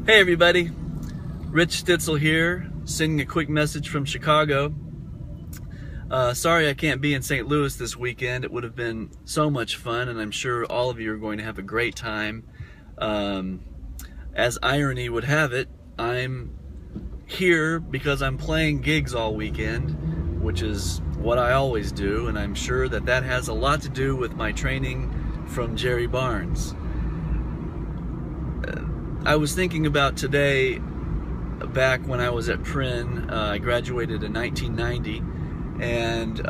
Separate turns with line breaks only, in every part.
Hey everybody, Rich Stitzel here, sending a quick message from Chicago. Sorry I can't be in St. Louis this weekend. It would have been so much fun, and I'm sure all of you are going to have a great time. As irony would have it, I'm here because I'm playing gigs all weekend, which is what I always do, and I'm sure that that has a lot to do with my training from Jerry Barnes. I was thinking about today, back when I was at Prin. I graduated in 1990, and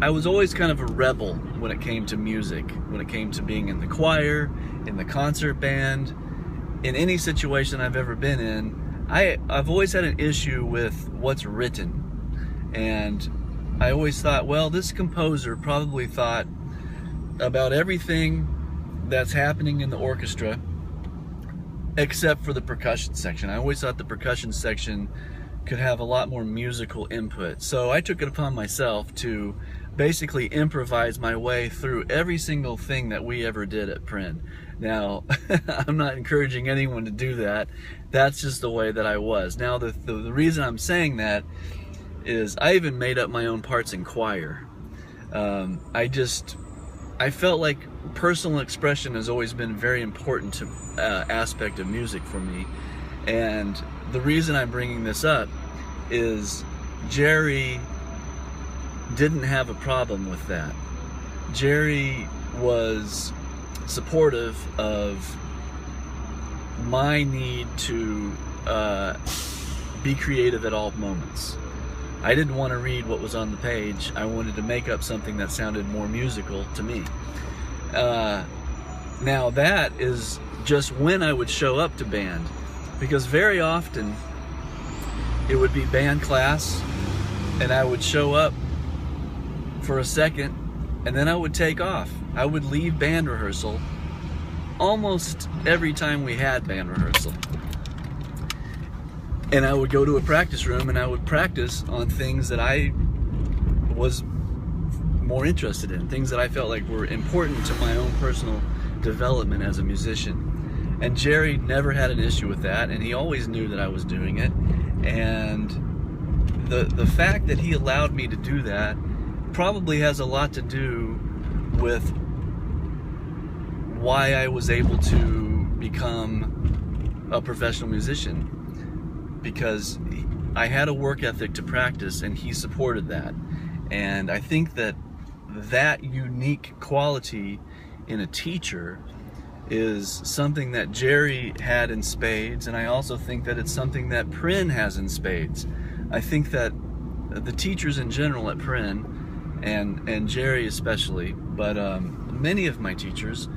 I was always kind of a rebel when it came to music, when it came to being in the choir, in the concert band, in any situation I've ever been in. I've always had an issue with what's written, and I always thought, well, this composer probably thought about everything that's happening in the orchestra except for the percussion section. I always thought the percussion section could have a lot more musical input. So I took it upon myself to basically improvise my way through every single thing that we ever did at Prin. Now, I'm not encouraging anyone to do that. That's just the way that I was. Now, the reason I'm saying that is I even made up my own parts in choir. I felt like personal expression has always been a very important aspect of music for me, and the reason I'm bringing this up is Jerry didn't have a problem with that. Jerry was supportive of my need to be creative at all moments. I didn't want to read what was on the page. I wanted to make up something that sounded more musical to me. Now that is just when I would show up to band, because very often it would be band class and I would show up for a second and then I would take off. I would leave band rehearsal almost every time we had band rehearsal. And I would go to a practice room and I would practice on things that I was more interested in, things that I felt like were important to my own personal development as a musician. And Jerry never had an issue with that, and he always knew that I was doing it. And the fact that he allowed me to do that probably has a lot to do with why I was able to become a professional musician. Because I had a work ethic to practice, and he supported that. And I think that that unique quality in a teacher is something that Jerry had in spades, and I also think that it's something that Prin has in spades. I think that the teachers in general at Prin, and Jerry especially, but many of my teachers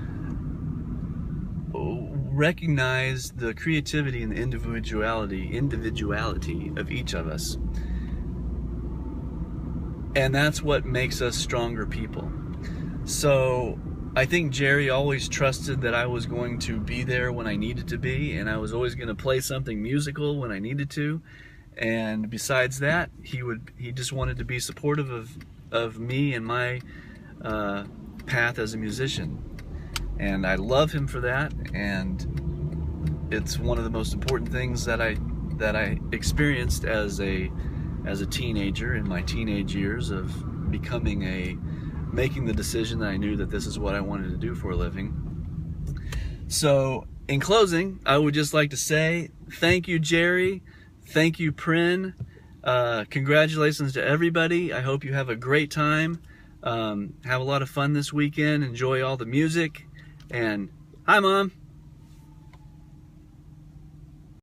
recognize the creativity and the individuality of each of us. And that's what makes us stronger people. So I think Jerry always trusted that I was going to be there when I needed to be, and I was always going to play something musical when I needed to. And besides that, he just wanted to be supportive of me and my path as a musician. And I love him for that, and it's one of the most important things that I experienced as a teenager in my teenage years of making the decision that I knew that this is what I wanted to do for a living. So in closing, I would just like to say thank you, Jerry. Thank you, Prin. Congratulations to everybody. I hope you have a great time. Have a lot of fun this weekend. Enjoy all the music. And hi, Mom.